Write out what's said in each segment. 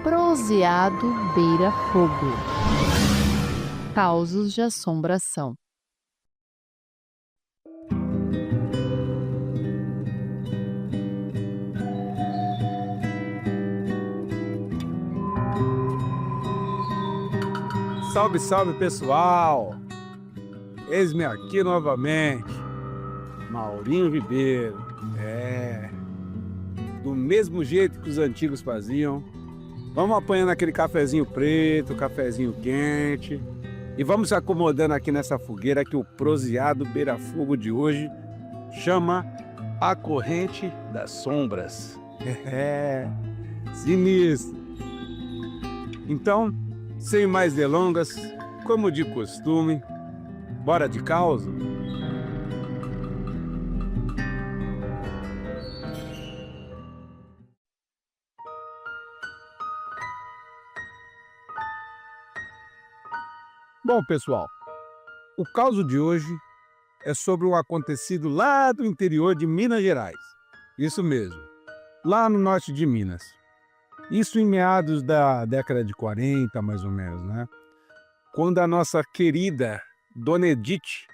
Proseado beira fogo. Causos de assombração. Salve, salve, pessoal! Eis-me aqui novamente, Maurinho Ribeiro. Do mesmo jeito que os antigos faziam. Vamos apanhando aquele cafezinho preto, cafezinho quente e vamos se acomodando aqui nessa fogueira que o proseado beira-fogo de hoje chama A Corrente das Sombras. Sinistro! Então, sem mais delongas, como de costume, bora de causa? Bom, pessoal, o caso de hoje é sobre um acontecido lá do interior de Minas Gerais. Isso mesmo, lá no norte de Minas. Isso em meados da década de 40, mais ou menos, né? Quando a nossa querida Dona Edith,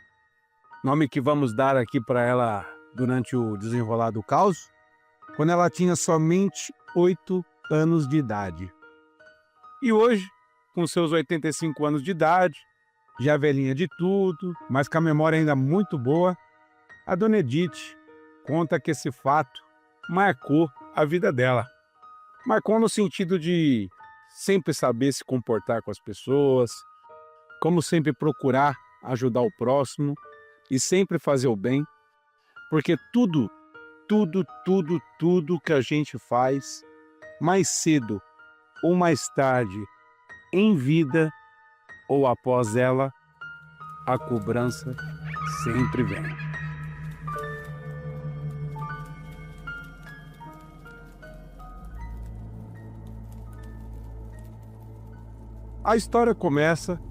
nome que vamos dar aqui para ela durante o desenrolar do caos, quando ela tinha somente 8 anos de idade. E hoje, com seus 85 anos de idade, já velhinha de tudo, mas com a memória ainda muito boa, a Dona Edith conta que esse fato marcou a vida dela. Marcou no sentido de sempre saber se comportar com as pessoas, como sempre procurar ajudar o próximo e sempre fazer o bem, porque tudo que a gente faz, mais cedo ou mais tarde, em vida ou após ela, a cobrança sempre vem. A história começa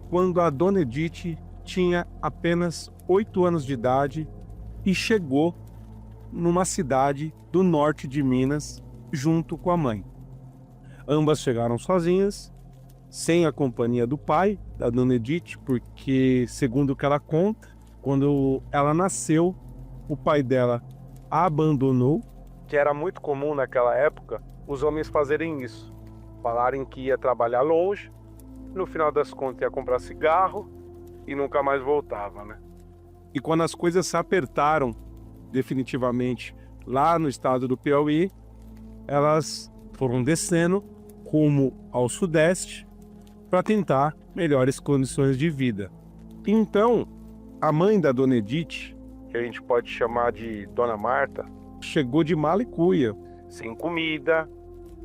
quando a Dona Edith tinha apenas 8 anos de idade e chegou numa cidade do norte de Minas junto com a mãe. Ambas chegaram sozinhas, sem a companhia do pai da Dona Edith, porque, segundo o que ela conta, quando ela nasceu, o pai dela a abandonou, que era muito comum naquela época os homens fazerem isso, falarem que ia trabalhar longe, no final das contas ia comprar cigarro e nunca mais voltava, né? E quando as coisas se apertaram definitivamente lá no estado do Piauí, elas foram descendo rumo ao sudeste para tentar melhores condições de vida. Então, a mãe da Dona Edith, que a gente pode chamar de Dona Marta, chegou de mala e cuia, sem comida,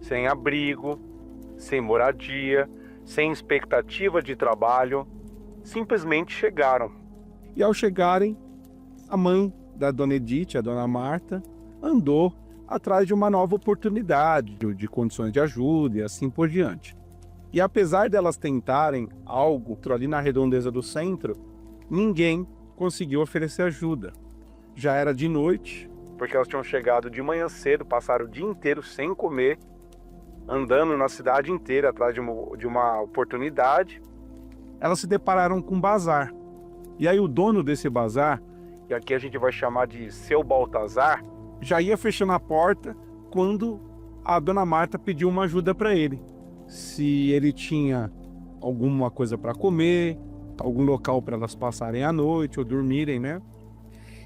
sem abrigo, sem moradia, sem expectativa de trabalho, simplesmente chegaram. E ao chegarem, a mãe da Dona Edith, a Dona Marta, andou atrás de uma nova oportunidade, de condições de ajuda e assim por diante. E apesar delas tentarem algo ali na redondeza do centro, ninguém conseguiu oferecer ajuda. Já era de noite, porque elas tinham chegado de manhã cedo, passaram o dia inteiro sem comer, andando na cidade inteira atrás de uma oportunidade. Elas se depararam com um bazar. E aí o dono desse bazar, que aqui a gente vai chamar de Seu Baltazar, já ia fechando a porta quando a Dona Marta pediu uma ajuda para ele. Se ele tinha alguma coisa para comer, algum local para elas passarem a noite ou dormirem, né?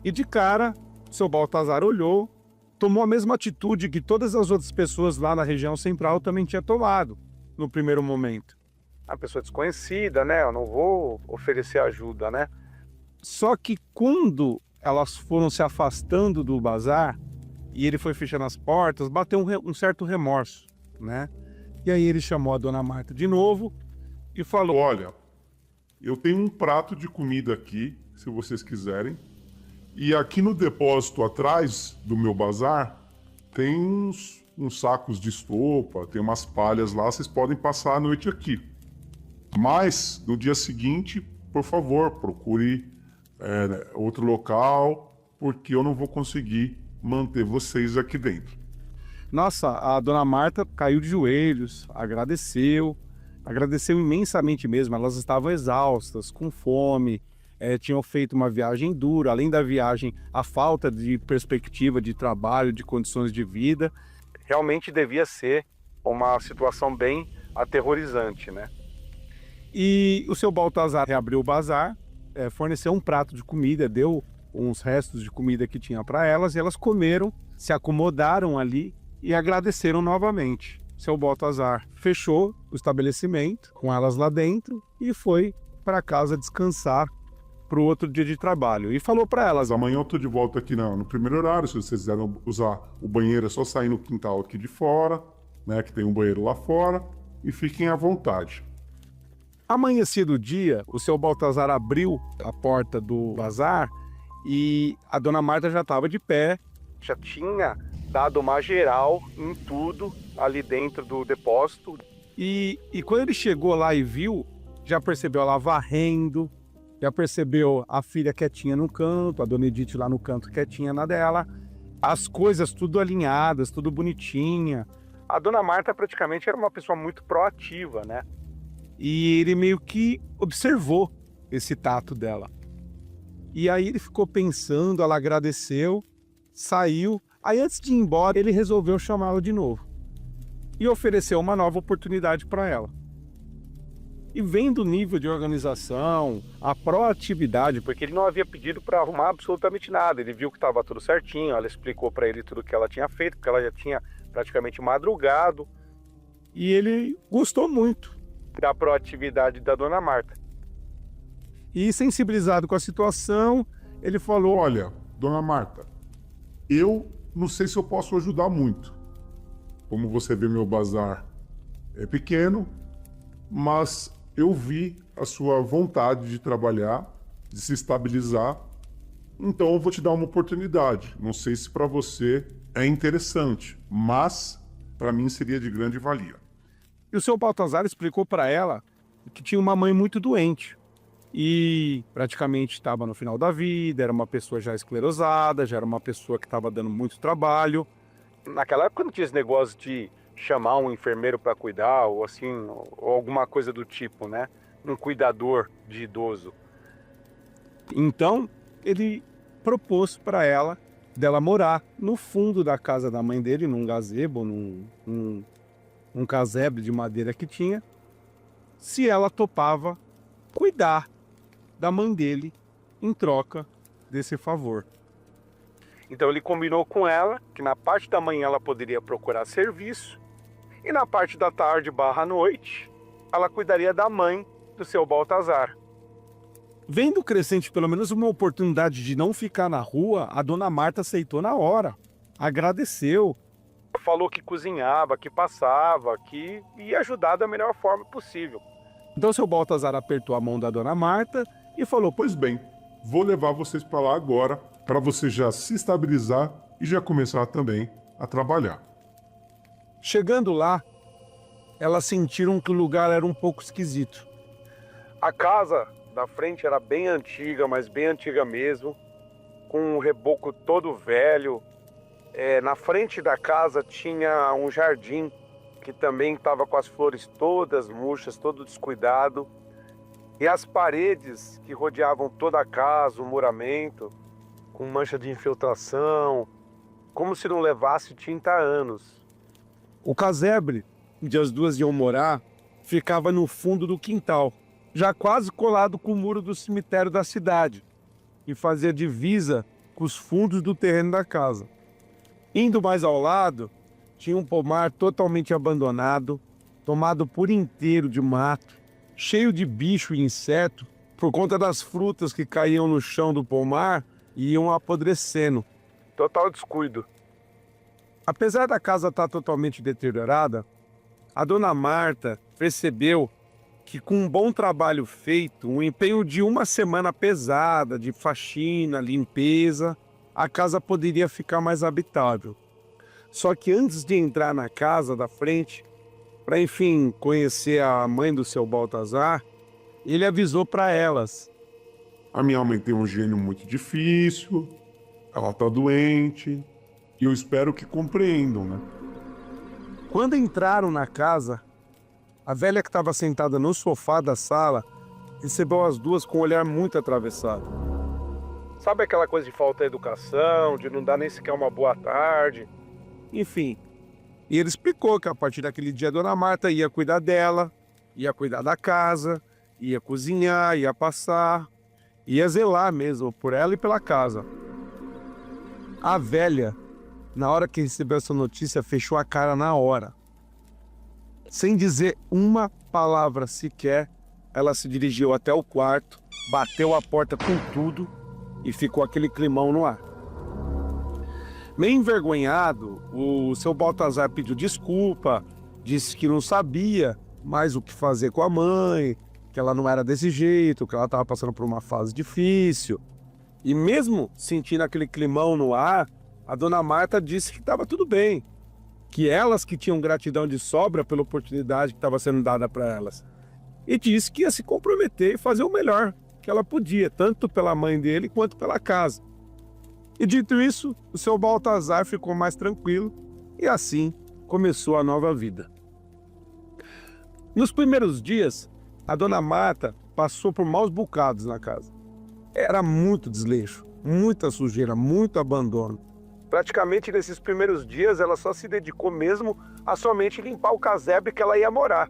E de cara, Seu Baltazar olhou, tomou a mesma atitude que todas as outras pessoas lá na região central também tinham tomado no primeiro momento. A pessoa desconhecida, né? Eu não vou oferecer ajuda, né? Só que quando elas foram se afastando do bazar e ele foi fechando as portas, bateu um certo remorso, né? E aí ele chamou a Dona Marta de novo e falou: olha, eu tenho um prato de comida aqui, se vocês quiserem. E aqui no depósito atrás do meu bazar tem uns sacos de estopa, tem umas palhas lá, vocês podem passar a noite aqui. Mas, no dia seguinte, por favor, procure outro local, porque eu não vou conseguir manter vocês aqui dentro. Nossa, a dona Marta caiu de joelhos, agradeceu imensamente mesmo. Elas estavam exaustas, com fome, tinham feito uma viagem dura. Além da viagem, a falta de perspectiva de trabalho, de condições de vida. Realmente devia ser uma situação bem aterrorizante, né? E o seu Baltazar reabriu o bazar, forneceu um prato de comida, deu uns restos de comida que tinha para elas, e elas comeram, se acomodaram ali e agradeceram novamente. Seu Baltazar fechou o estabelecimento com elas lá dentro e foi para casa descansar para o outro dia de trabalho. E falou para elas: amanhã eu tô de volta aqui no primeiro horário, se vocês quiserem usar o banheiro é só sair no quintal aqui de fora, né, que tem um banheiro lá fora, e fiquem à vontade. Amanhecido o dia, o seu Baltazar abriu a porta do bazar e a dona Marta já estava de pé, já tinha dado uma geral em tudo ali dentro do depósito. E quando ele chegou lá e viu, já percebeu ela varrendo, já percebeu a filha quietinha no canto, a dona Edith lá no canto quietinha na dela, as coisas tudo alinhadas, tudo bonitinha. A dona Marta praticamente era uma pessoa muito proativa, né? E ele meio que observou esse tato dela. E aí ele ficou pensando, ela agradeceu, saiu. Aí antes de ir embora, ele resolveu chamá-la de novo. E ofereceu uma nova oportunidade para ela. E vendo o nível de organização, a proatividade, porque ele não havia pedido para arrumar absolutamente nada. Ele viu que estava tudo certinho, ela explicou para ele tudo que ela tinha feito, porque ela já tinha praticamente madrugado. E ele gostou muito da proatividade da dona Marta. E sensibilizado com a situação, ele falou: olha, dona Marta, eu não sei se eu posso ajudar muito. Como você vê, meu bazar é pequeno, mas eu vi a sua vontade de trabalhar, de se estabilizar, então eu vou te dar uma oportunidade. Não sei se para você é interessante, mas para mim seria de grande valia. E o seu Baltazar explicou para ela que tinha uma mãe muito doente e praticamente estava no final da vida, era uma pessoa já esclerosada, já era uma pessoa que estava dando muito trabalho. Naquela época não tinha esse negócio de chamar um enfermeiro para cuidar ou assim, ou alguma coisa do tipo, né? Um cuidador de idoso. Então ele propôs para ela dela morar no fundo da casa da mãe dele, num gazebo, num casebre de madeira que tinha, se ela topava cuidar da mãe dele em troca desse favor. Então ele combinou com ela que na parte da manhã ela poderia procurar serviço e na parte da tarde / noite ela cuidaria da mãe do seu Baltazar. Vendo o Crescente pelo menos uma oportunidade de não ficar na rua, a dona Marta aceitou na hora, agradeceu, falou que cozinhava, que passava, que ia ajudar da melhor forma possível. Então seu Baltazar apertou a mão da dona Marta e falou: pois bem, vou levar vocês para lá agora, para você já se estabilizar e já começar também a trabalhar. Chegando lá, elas sentiram que o lugar era um pouco esquisito. A casa da frente era bem antiga, mas bem antiga mesmo, com um reboco todo velho. Na frente da casa tinha um jardim que também estava com as flores todas murchas, todo descuidado. E as paredes que rodeavam toda a casa, o muramento, com mancha de infiltração, como se não levasse tinta há anos. O casebre, onde as duas iam morar, ficava no fundo do quintal, já quase colado com o muro do cemitério da cidade, e fazia divisa com os fundos do terreno da casa. Indo mais ao lado, tinha um pomar totalmente abandonado, tomado por inteiro de mato, cheio de bicho e inseto, por conta das frutas que caíam no chão do pomar e iam apodrecendo. Total descuido. Apesar da casa estar totalmente deteriorada, a dona Marta percebeu que com um bom trabalho feito, um empenho de uma semana pesada, de faxina, limpeza, a casa poderia ficar mais habitável. Só que antes de entrar na casa da frente, para enfim conhecer a mãe do seu Baltazar, ele avisou para elas. A minha mãe tem um gênio muito difícil, ela tá doente, e eu espero que compreendam, né? Quando entraram na casa, a velha que estava sentada no sofá da sala recebeu as duas com um olhar muito atravessado. Sabe aquela coisa de falta de educação, de não dar nem sequer uma boa tarde? Enfim, e ele explicou que a partir daquele dia a dona Marta ia cuidar dela, ia cuidar da casa, ia cozinhar, ia passar, ia zelar mesmo por ela e pela casa. A velha, na hora que recebeu essa notícia, fechou a cara na hora. Sem dizer uma palavra sequer, ela se dirigiu até o quarto, bateu a porta com tudo e ficou aquele climão no ar. Meio envergonhado, o seu Baltazar pediu desculpa, disse que não sabia mais o que fazer com a mãe, que ela não era desse jeito, que ela estava passando por uma fase difícil. E mesmo sentindo aquele climão no ar, a dona Marta disse que estava tudo bem, que elas que tinham gratidão de sobra pela oportunidade que estava sendo dada para elas. E disse que ia se comprometer e fazer o melhor que ela podia, tanto pela mãe dele quanto pela casa. E dito isso, o seu Baltazar ficou mais tranquilo e assim começou a nova vida. Nos primeiros dias, a dona Marta passou por maus bocados na casa. Era muito desleixo, muita sujeira, muito abandono. Praticamente nesses primeiros dias ela só se dedicou mesmo a somente limpar o casebre que ela ia morar.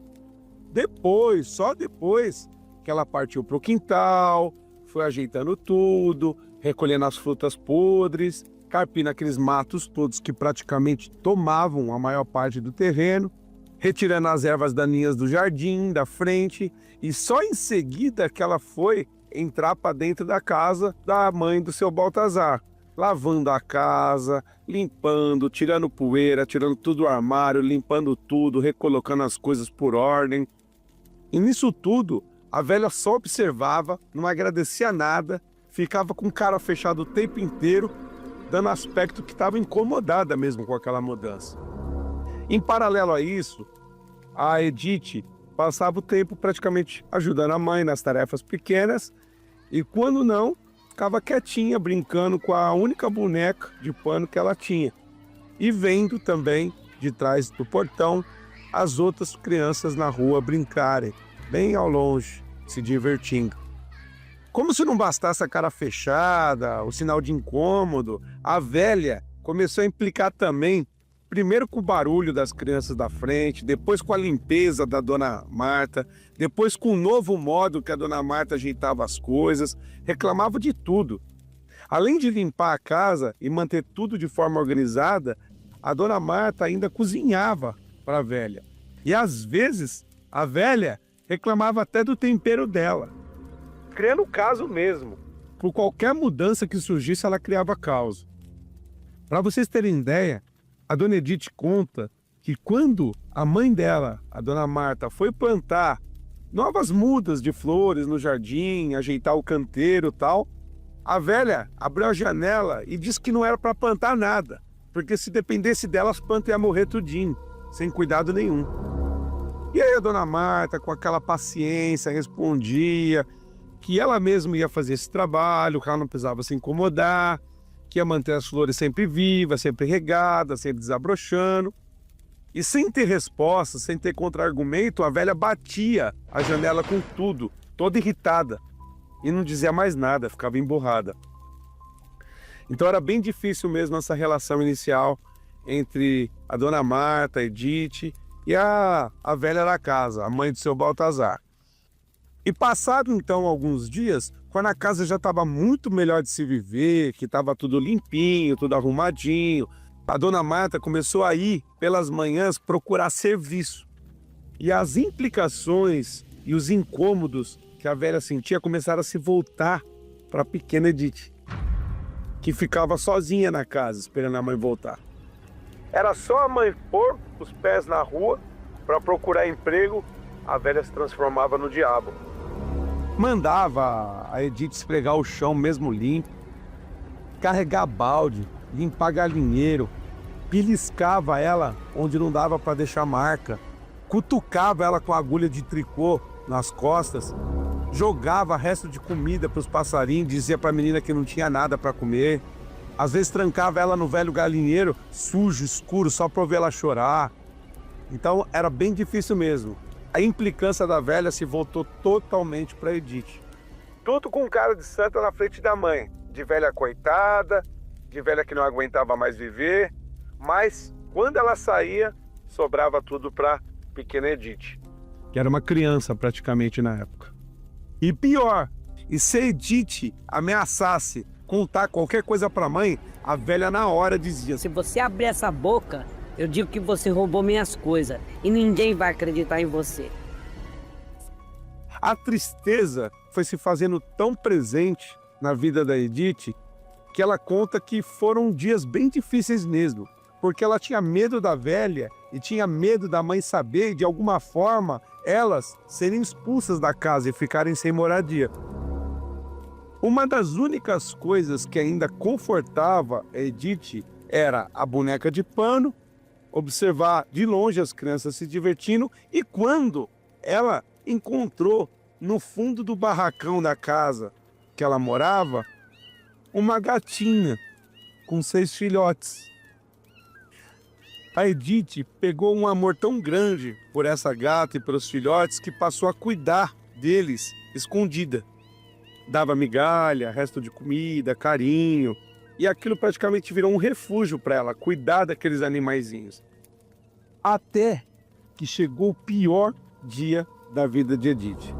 Depois, só depois, que ela partiu para o quintal, foi ajeitando tudo, recolhendo as frutas podres, carpindo aqueles matos todos que praticamente tomavam a maior parte do terreno, retirando as ervas daninhas do jardim, da frente, e só em seguida que ela foi entrar para dentro da casa da mãe do seu Baltazar, lavando a casa, limpando, tirando poeira, tirando tudo do armário, limpando tudo, recolocando as coisas por ordem. E nisso tudo, a velha só observava, não agradecia nada, ficava com cara fechada o tempo inteiro, dando aspecto que estava incomodada mesmo com aquela mudança. Em paralelo a isso, a Edith passava o tempo praticamente ajudando a mãe nas tarefas pequenas e, quando não, ficava quietinha, brincando com a única boneca de pano que ela tinha. E vendo também, de trás do portão, as outras crianças na rua brincarem, bem ao longe, se divertindo. Como se não bastasse a cara fechada, o sinal de incômodo, a velha começou a implicar também, primeiro com o barulho das crianças da frente, depois com a limpeza da dona Marta, depois com o novo modo que a dona Marta ajeitava as coisas, reclamava de tudo. Além de limpar a casa e manter tudo de forma organizada, a dona Marta ainda cozinhava para a velha. E às vezes, a velha reclamava até do tempero dela, criando caso mesmo. Por qualquer mudança que surgisse, ela criava causa. Para vocês terem ideia, a dona Edith conta que quando a mãe dela, a dona Marta, foi plantar novas mudas de flores no jardim, ajeitar o canteiro e tal, a velha abriu a janela e disse que não era para plantar nada, porque se dependesse dela, as plantas iam morrer tudinho, sem cuidado nenhum. E aí a dona Marta, com aquela paciência, respondia que ela mesma ia fazer esse trabalho, que ela não precisava se incomodar, que ia manter as flores sempre vivas, sempre regadas, sempre desabrochando. E sem ter resposta, sem ter contra-argumento, a velha batia a janela com tudo, toda irritada, e não dizia mais nada, ficava emburrada. Então era bem difícil mesmo essa relação inicial entre a dona Marta, a Edith, e a velha da casa, a mãe do seu Baltazar. E passado então alguns dias, quando a casa já estava muito melhor de se viver, que estava tudo limpinho, tudo arrumadinho, a dona Marta começou a ir pelas manhãs procurar serviço. E as implicações e os incômodos que a velha sentia começaram a se voltar para a pequena Edith, que ficava sozinha na casa esperando a mãe voltar. Era só a mãe pôr os pés na rua para procurar emprego, a velha se transformava no diabo. Mandava a Edith esfregar o chão mesmo limpo, carregar balde, limpar galinheiro, beliscava ela onde não dava para deixar marca, cutucava ela com agulha de tricô nas costas jogava resto de comida para os passarinhos, dizia para a menina que não tinha nada para comer. Às vezes trancava ela no velho galinheiro, sujo, escuro, só para ouvir ela chorar. Então era bem difícil mesmo. A implicância da velha se voltou totalmente para Edith. Tudo com cara de santa na frente da mãe. De velha coitada, de velha que não aguentava mais viver. Mas quando ela saía, sobrava tudo para pequena Edith, que era uma criança praticamente na época. E pior, e se Edith ameaçasse contar qualquer coisa para a mãe, a velha na hora dizia: se você abrir essa boca, eu digo que você roubou minhas coisas e ninguém vai acreditar em você. A tristeza foi se fazendo tão presente na vida da Edith que ela conta que foram dias bem difíceis mesmo, porque ela tinha medo da velha e tinha medo da mãe saber e de alguma forma elas serem expulsas da casa e ficarem sem moradia. Uma das únicas coisas que ainda confortava a Edith era a boneca de pano, observar de longe as crianças se divertindo, e quando ela encontrou no fundo do barracão da casa que ela morava uma gatinha com 6 filhotes. A Edith pegou um amor tão grande por essa gata e pelos filhotes que passou a cuidar deles escondida. Dava migalha, resto de comida, carinho, e aquilo praticamente virou um refúgio para ela, cuidar daqueles animaizinhos. Até que chegou o pior dia da vida de Edith.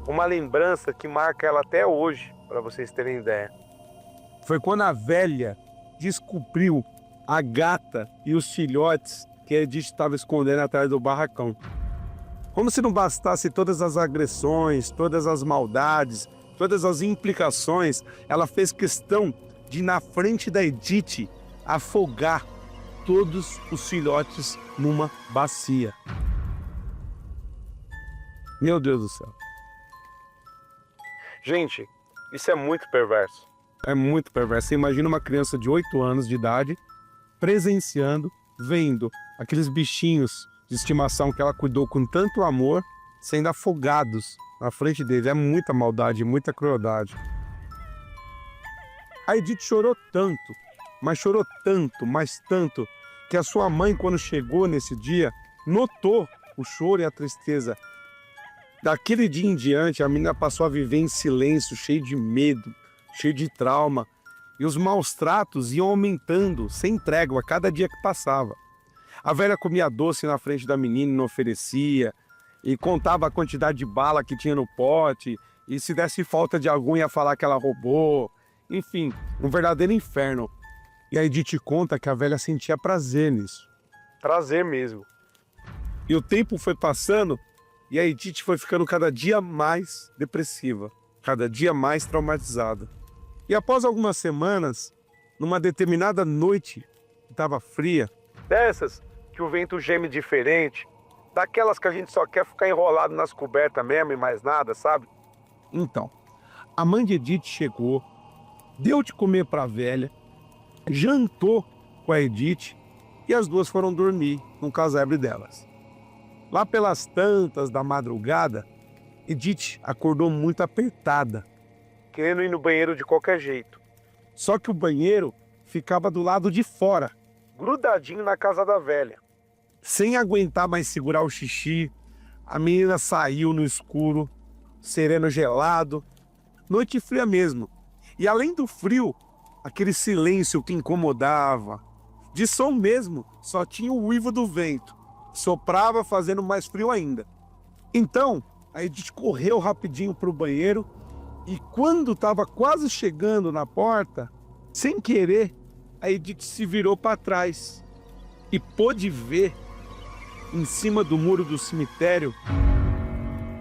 Uma lembrança que marca ela até hoje, para vocês terem ideia. Foi quando a velha descobriu a gata e os filhotes que a Edith estava escondendo atrás do barracão. Como se não bastasse todas as agressões, todas as maldades, todas as implicações, ela fez questão de, na frente da Edith, afogar todos os filhotes numa bacia. Meu Deus do céu. Gente, isso é muito perverso. É muito perverso. Você imagina uma criança de 8 anos de idade presenciando, vendo aqueles bichinhos de estimação que ela cuidou com tanto amor sendo afogados na frente dele. É muita maldade, muita crueldade. A Edith chorou tanto, mas tanto, que a sua mãe, quando chegou nesse dia, notou o choro e a tristeza. Daquele dia em diante, a menina passou a viver em silêncio, cheio de medo, cheio de trauma. E os maus tratos iam aumentando, sem trégua, a cada dia que passava. A velha comia doce na frente da menina e não oferecia, e contava a quantidade de bala que tinha no pote, e se desse falta de algum ia falar que ela roubou. Enfim, um verdadeiro inferno. E a Edith conta que a velha sentia prazer nisso. Prazer mesmo. E o tempo foi passando e a Edith foi ficando cada dia mais depressiva, cada dia mais traumatizada. E após algumas semanas, numa determinada noite que estava fria, dessas que o vento geme diferente, daquelas que a gente só quer ficar enrolado nas cobertas mesmo e mais nada, sabe? Então, a mãe de Edith chegou, deu de comer para a velha, jantou com a Edith e as duas foram dormir no casebre delas. Lá pelas tantas da madrugada, Edith acordou muito apertada, querendo ir no banheiro de qualquer jeito. Só que o banheiro ficava do lado de fora, grudadinho na casa da velha. Sem aguentar mais segurar o xixi, a menina saiu no escuro, sereno gelado, noite fria mesmo. E além do frio, aquele silêncio que incomodava. De som mesmo, só tinha o uivo do vento. Soprava fazendo mais frio ainda. Então, a Edith correu rapidinho para o banheiro e quando estava quase chegando na porta, sem querer, a Edith se virou para trás e pôde ver, em cima do muro do cemitério,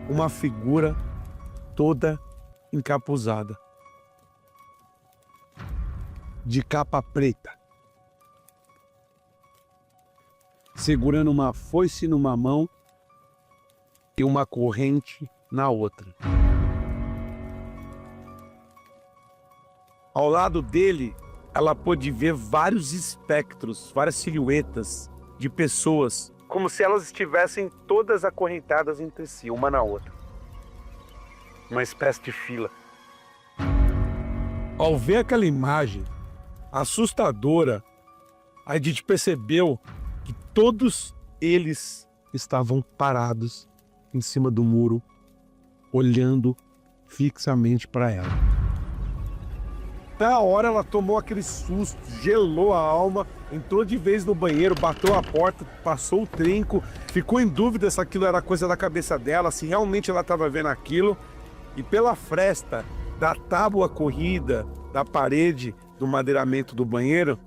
uma figura toda encapuzada, de capa preta, segurando uma foice numa mão e uma corrente na outra. Ao lado dele, ela pôde ver vários espectros, várias silhuetas de pessoas, como se elas estivessem todas acorrentadas entre si, uma na outra. uma espécie de fila. Ao ver aquela imagem assustadora, a Edith percebeu que todos eles estavam parados em cima do muro, olhando fixamente para ela. Na hora ela tomou aquele susto, gelou a alma, entrou de vez no banheiro, bateu a porta, passou o trinco, ficou em dúvida se aquilo era coisa da cabeça dela, se realmente ela estava vendo aquilo, e pela fresta da tábua corrida da parede do madeiramento do banheiro,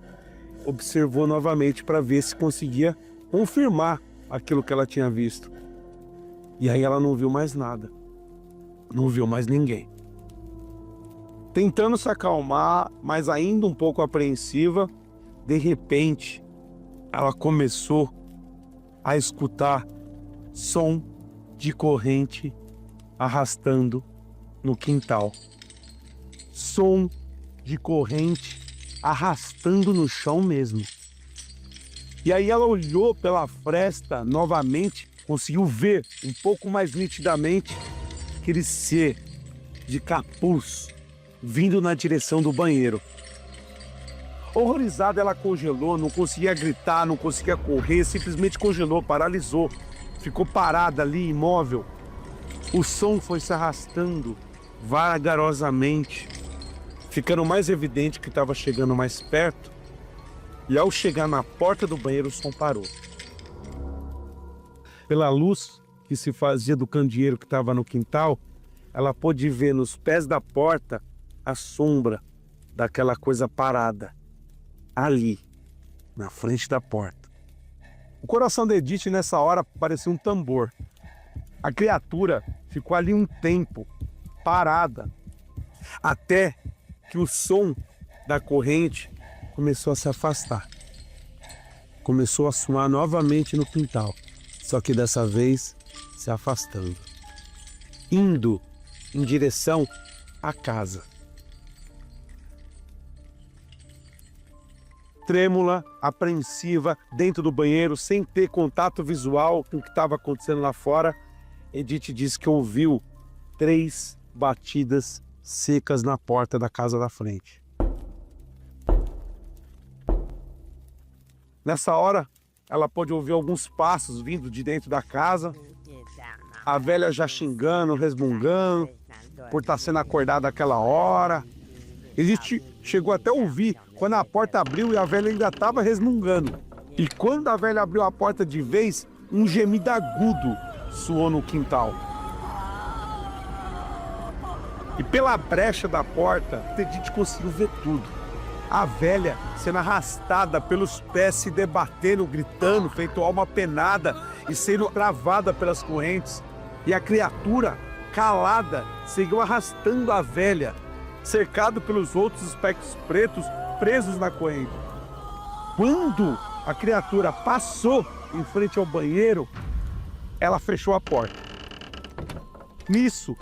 observou novamente para ver se conseguia confirmar aquilo que ela tinha visto. E aí ela não viu mais nada, não viu mais ninguém. Tentando se acalmar, mas ainda um pouco apreensiva, de repente, ela começou a escutar som de corrente arrastando no quintal. Som de corrente arrastando no chão mesmo. E aí ela olhou pela fresta novamente, conseguiu ver um pouco mais nitidamente aquele ser de capuz vindo na direção do banheiro. Horrorizada, ela congelou, não conseguia gritar, não conseguia correr, simplesmente congelou, paralisou. Ficou parada ali, imóvel. O som foi se arrastando vagarosamente, ficando mais evidente que estava chegando mais perto. E ao chegar na porta do banheiro, o som parou. Pela luz que se fazia do candeeiro que estava no quintal, ela pôde ver nos pés da porta a sombra daquela coisa parada, ali, na frente da porta. O coração da Edith nessa hora parecia um tambor. A criatura ficou ali um tempo, parada, até que o som da corrente começou a se afastar. Começou a soar novamente no quintal, só que dessa vez se afastando, indo em direção à casa. Trêmula, apreensiva, dentro do banheiro, sem ter contato visual com o que estava acontecendo lá fora, Edith disse que ouviu 3 batidas secas na porta da casa da frente. Nessa hora, ela pôde ouvir alguns passos vindo de dentro da casa, a velha já xingando, resmungando, por estar sendo acordada àquela hora. Edith chegou até a ouvir quando a porta abriu e a velha ainda estava resmungando. E quando a velha abriu a porta de vez, um gemido agudo soou no quintal. E pela brecha da porta, Edith conseguiu ver tudo. A velha sendo arrastada pelos pés, se debatendo, gritando, feito alma penada e sendo travada pelas correntes. E a criatura, calada, seguiu arrastando a velha, cercado pelos outros espectros pretos presos na corrente. Quando a criatura passou em frente ao banheiro, ela fechou a porta. Nisso,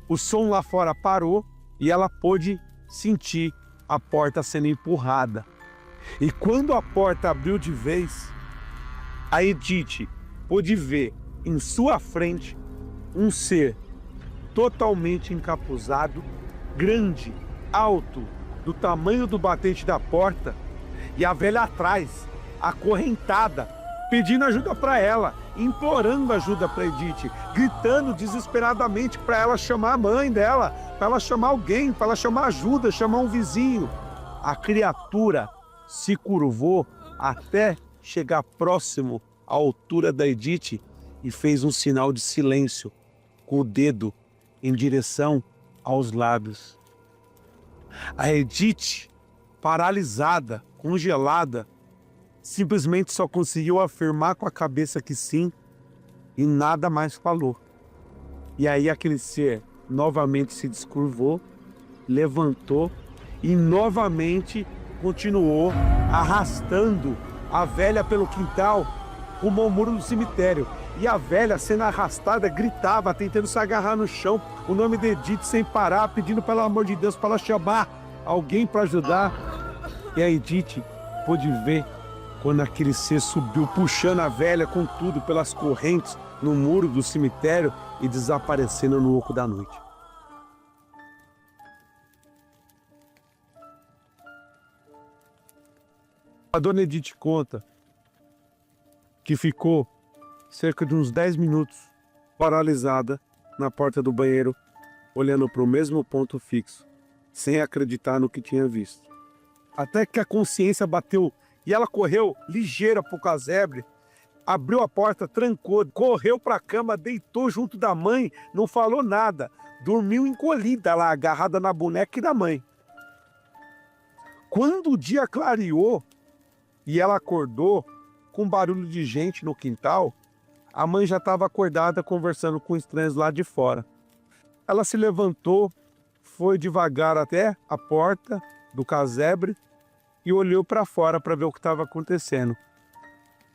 o som lá fora parou e ela pôde sentir a porta sendo empurrada. E quando a porta abriu de vez, a Edith pôde ver em sua frente um ser totalmente encapuzado, grande, alto, do tamanho do batente da porta, e a velha atrás, acorrentada, pedindo ajuda para ela, implorando ajuda para Edith, gritando desesperadamente para ela chamar a mãe dela, para ela chamar alguém, para ela chamar ajuda, chamar um vizinho. A criatura se curvou até chegar próximo à altura da Edith e fez um sinal de silêncio com o dedo em direção aos lábios. A Edith, paralisada, congelada, simplesmente só conseguiu afirmar com a cabeça que sim e nada mais falou. E aí aquele ser novamente se descurvou, levantou e novamente continuou arrastando a velha pelo quintal rumo ao muro do cemitério. E a velha, sendo arrastada, gritava, tentando se agarrar no chão, o nome de Edith sem parar, pedindo pelo amor de Deus para ela chamar alguém para ajudar. E a Edith pôde ver quando aquele ser subiu, puxando a velha com tudo pelas correntes no muro do cemitério e desaparecendo no oco da noite. A dona Edith conta que ficou cerca de uns 10 minutos paralisada na porta do banheiro, olhando para o mesmo ponto fixo, sem acreditar no que tinha visto. Até que a consciência bateu e ela correu ligeira para o casebre, abriu a porta, trancou, correu para a cama, deitou junto da mãe, não falou nada, dormiu encolhida lá, agarrada na boneca e da mãe. Quando o dia clareou e ela acordou com barulho de gente no quintal, a mãe já estava acordada conversando com estranhos lá de fora. Ela se levantou, foi devagar até a porta do casebre e olhou para fora para ver o que estava acontecendo.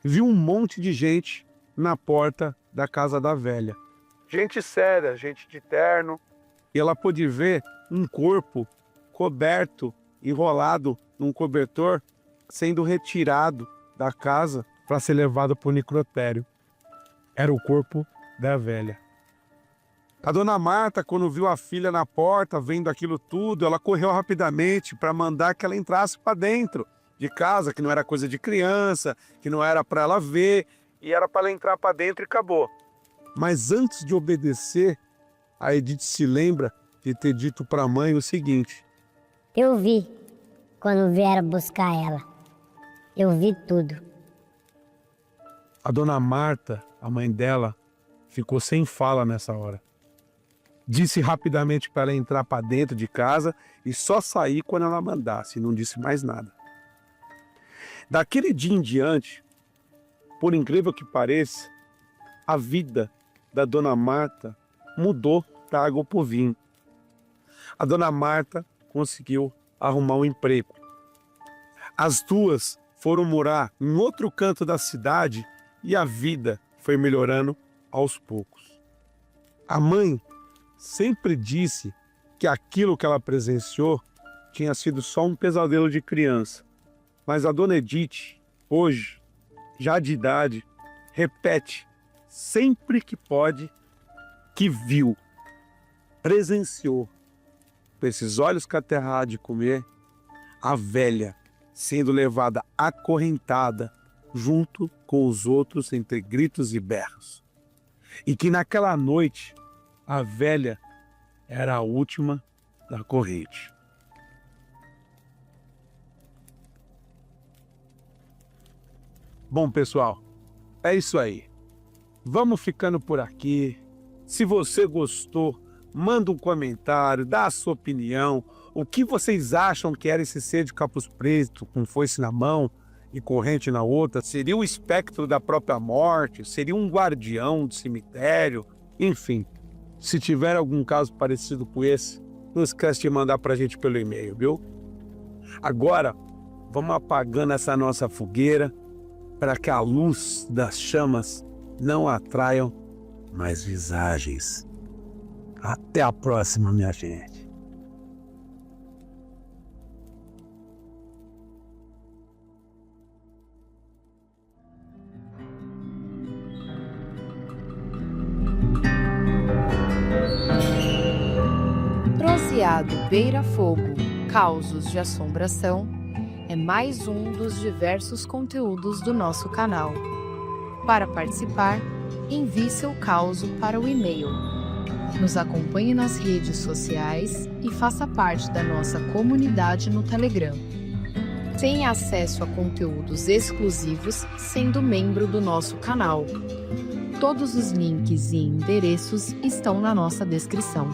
Viu um monte de gente na porta da casa da velha. Gente séria, gente de terno. E ela pôde ver um corpo coberto, enrolado num cobertor, sendo retirado da casa para ser levado para o necrotério. Era o corpo da velha. A dona Marta, quando viu a filha na porta, vendo aquilo tudo, ela correu rapidamente para mandar que ela entrasse para dentro de casa, que não era coisa de criança, que não era para ela ver, e era para ela entrar para dentro e acabou. Mas antes de obedecer, a Edith se lembra de ter dito para a mãe o seguinte: eu vi quando vieram buscar ela. Eu vi tudo. A dona Marta, a mãe dela, ficou sem fala nessa hora. Disse rapidamente para ela entrar para dentro de casa e só sair quando ela mandasse, e não disse mais nada. Daquele dia em diante, por incrível que pareça, a vida da dona Marta mudou da água para o vinho. A dona Marta conseguiu arrumar um emprego. As duas foram morar em outro canto da cidade e a vida foi melhorando aos poucos. A mãe sempre disse que aquilo que ela presenciou tinha sido só um pesadelo de criança. Mas a dona Edith, hoje, já de idade, repete sempre que pode que viu, presenciou, com esses olhos caterrados de comer, a velha sendo levada acorrentada junto com os outros entre gritos e berros. E que naquela noite a velha era a última da corrente. Bom, pessoal, é isso aí. Vamos ficando por aqui. Se você gostou, manda um comentário, dá a sua opinião. O que vocês acham que era esse ser de capuz preto, com foice na mão e corrente na outra? Seria o espectro da própria morte? Seria um guardião do cemitério? Enfim, se tiver algum caso parecido com esse, não esquece de mandar pra gente pelo e-mail, viu? Agora, vamos apagando essa nossa fogueira para que a luz das chamas não atraiam mais visagens. Até a próxima, minha gente. Proseado Beira Fogo, Causos de Assombração é mais um dos diversos conteúdos do nosso canal. Para participar, envie seu causo para o e-mail. Nos acompanhe nas redes sociais e faça parte da nossa comunidade no Telegram. Tenha acesso a conteúdos exclusivos sendo membro do nosso canal. Todos os links e endereços estão na nossa descrição.